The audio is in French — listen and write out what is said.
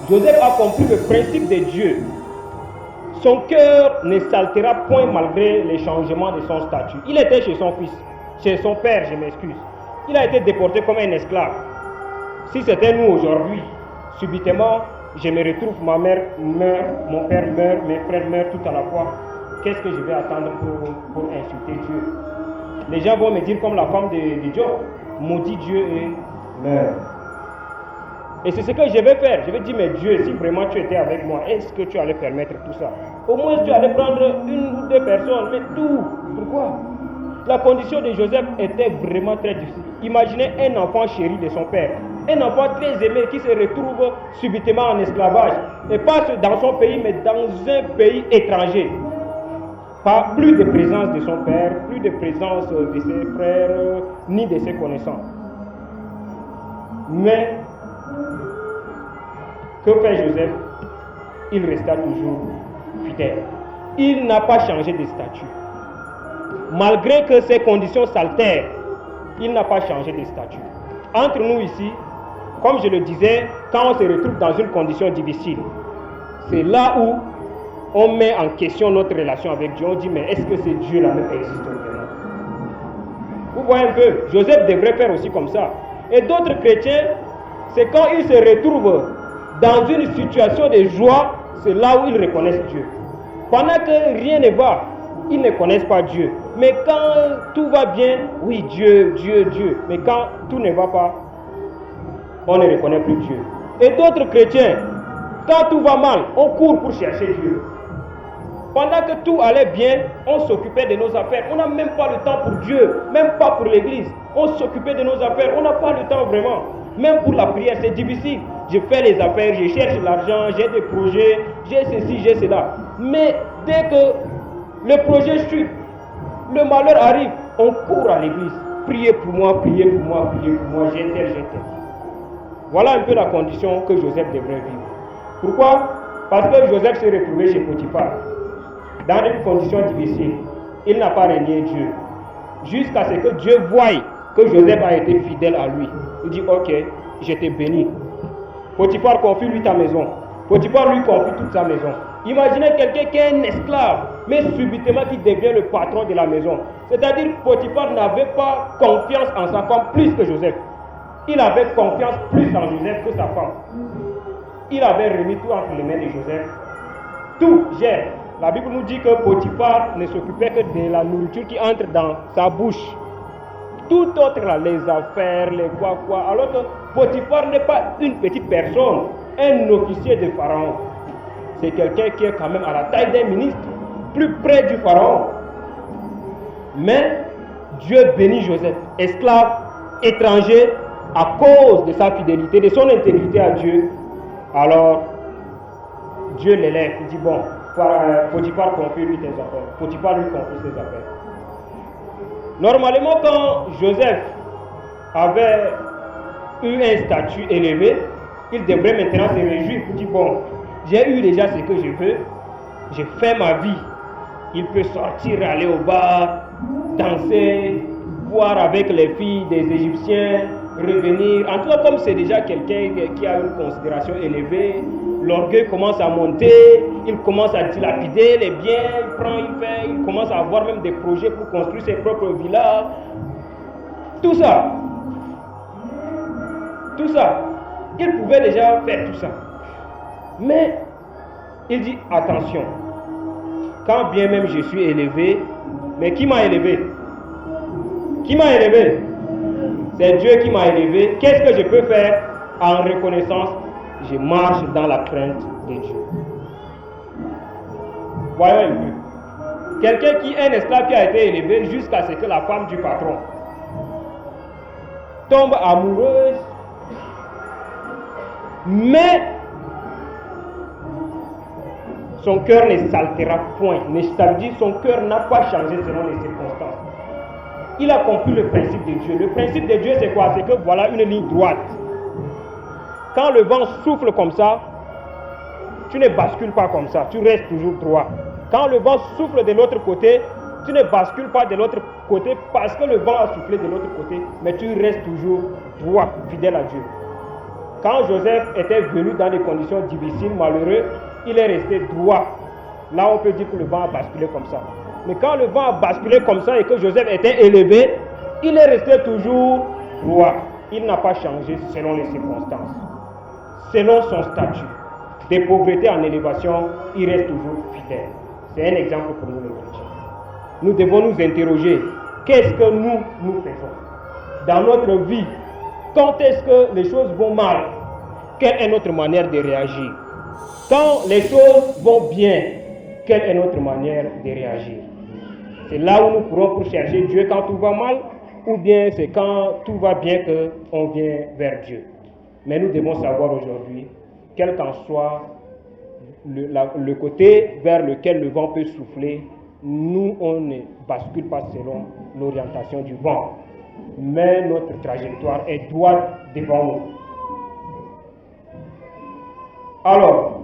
Joseph a compris le principe de Dieu. Son cœur ne s'altéra point malgré les changements de son statut. Il était chez son fils, chez son père, je m'excuse. Il a été déporté comme un esclave. Si c'était nous aujourd'hui, subitement, je me retrouve, ma mère meurt, mon père meurt, mes frères meurent tout à la fois. Qu'est-ce que je vais attendre pour insulter Dieu? Les gens vont me dire comme la femme de Job, maudit Dieu et meurt. Et c'est ce que je vais faire. Je vais dire, mais Dieu, si vraiment tu étais avec moi, est-ce que tu allais permettre tout ça? Au moins tu allais prendre une ou deux personnes, mais tout. Pourquoi? La condition de Joseph était vraiment très difficile. Imaginez un enfant chéri de son père, un enfant très aimé qui se retrouve subitement en esclavage, et pas dans son pays, mais dans un pays étranger. Pas plus de présence de son père, plus de présence de ses frères, ni de ses connaissances. Mais, que fait Joseph? Il resta toujours fidèle. Il n'a pas changé de statut. Malgré que ses conditions s'altèrent, il n'a pas changé de statut. Entre nous ici, comme je le disais, quand on se retrouve dans une condition difficile, c'est là où on met en question notre relation avec Dieu. On dit, mais est-ce que ce Dieu-là même existe vraiment? Vous voyez un peu, Joseph devrait faire aussi comme ça. Et d'autres chrétiens, c'est quand ils se retrouvent dans une situation de joie, c'est là où ils reconnaissent Dieu. Pendant que rien ne va, ils ne connaissent pas Dieu. Mais quand tout va bien, oui, Dieu, Dieu, Dieu. Mais quand tout ne va pas, on ne reconnaît plus Dieu. Et d'autres chrétiens, quand tout va mal, on court pour chercher Dieu. Pendant que tout allait bien, on s'occupait de nos affaires. On n'a même pas le temps pour Dieu, même pas pour l'église. On s'occupait de nos affaires, on n'a pas le temps vraiment. Même pour la prière, c'est difficile. Je fais les affaires, je cherche l'argent, j'ai des projets, j'ai ceci, j'ai cela. Mais dès que le projet chute, le malheur arrive, on court à l'église. Priez pour moi, priez pour moi, priez pour moi, j'ai tel, j'ai tel. Voilà un peu la condition que Joseph devrait vivre. Pourquoi? Parce que Joseph s'est retrouvé chez Potiphar, dans une condition difficile. Il n'a pas renié Dieu. Jusqu'à ce que Dieu voie que Joseph a été fidèle à lui. Il dit, ok, je t'ai béni. Potiphar confie lui ta maison. Potiphar lui confie toute sa maison. Imaginez quelqu'un qui est un esclave, mais subitement qui devient le patron de la maison. C'est-à-dire que Potiphar n'avait pas confiance en sa femme plus que Joseph. Il avait confiance plus en Joseph que sa femme. Il avait remis tout entre les mains de Joseph. Tout gère. La Bible nous dit que Potiphar ne s'occupait que de la nourriture qui entre dans sa bouche. Tout autre, là, les affaires, les quoi. Alors que Potiphar n'est pas une petite personne, un officier de Pharaon. C'est quelqu'un qui est quand même à la taille d'un ministre, plus près du Pharaon. Mais Dieu bénit Joseph, esclave, étranger, à cause de sa fidélité, de son intégrité à Dieu. Alors, Dieu l'élève, il dit, bon, Potiphar confie lui tes affaires. Potiphar lui confie ses affaires. Normalement, quand Joseph avait eu un statut élevé, il devrait maintenant se réjouir pour dire, bon, j'ai eu déjà ce que je veux, j'ai fait ma vie. Il peut sortir, aller au bar, danser, boire avec les filles des Égyptiens, revenir. En tout cas, comme c'est déjà quelqu'un qui a une considération élevée, l'orgueil commence à monter, il commence à dilapider les biens, il commence à avoir même des projets pour construire ses propres villas. Tout ça, il pouvait déjà faire tout ça. Mais il dit, attention, quand bien même je suis élevé, mais qui m'a élevé? Qui m'a élevé? C'est Dieu qui m'a élevé. Qu'est-ce que je peux faire? En reconnaissance, je marche dans la crainte de Dieu. Voyons un peu. Quelqu'un qui est un esclave qui a été élevé jusqu'à ce que la femme du patron tombe amoureuse, mais son cœur ne s'altera point. Ça veut dire son cœur n'a pas changé selon les circonstances. Il a compris le principe de Dieu. Le principe de Dieu, c'est quoi? C'est que voilà une ligne droite. Quand le vent souffle comme ça, tu ne bascules pas comme ça, tu restes toujours droit. Quand le vent souffle de l'autre côté, tu ne bascules pas de l'autre côté parce que le vent a soufflé de l'autre côté, mais tu restes toujours droit, fidèle à Dieu. Quand Joseph était venu dans des conditions difficiles, malheureuses, il est resté droit. Là, on peut dire que le vent a basculé comme ça. Mais quand le vent a basculé comme ça et que Joseph était élevé, il est resté toujours droit. Il n'a pas changé selon les circonstances. Selon son statut de pauvreté en élévation, il reste toujours fidèle. C'est un exemple pour nous les chrétiens. Nous devons nous interroger, qu'est-ce que nous faisons dans notre vie? Quand est-ce que les choses vont mal? Quelle est notre manière de réagir? Quand les choses vont bien, quelle est notre manière de réagir? C'est là où nous pourrons pour chercher Dieu quand tout va mal, ou bien c'est quand tout va bien qu'on vient vers Dieu. Mais nous devons savoir aujourd'hui, quel qu'en soit le côté vers lequel le vent peut souffler, nous, on ne bascule pas selon l'orientation du vent, mais notre trajectoire est droite devant nous. Alors,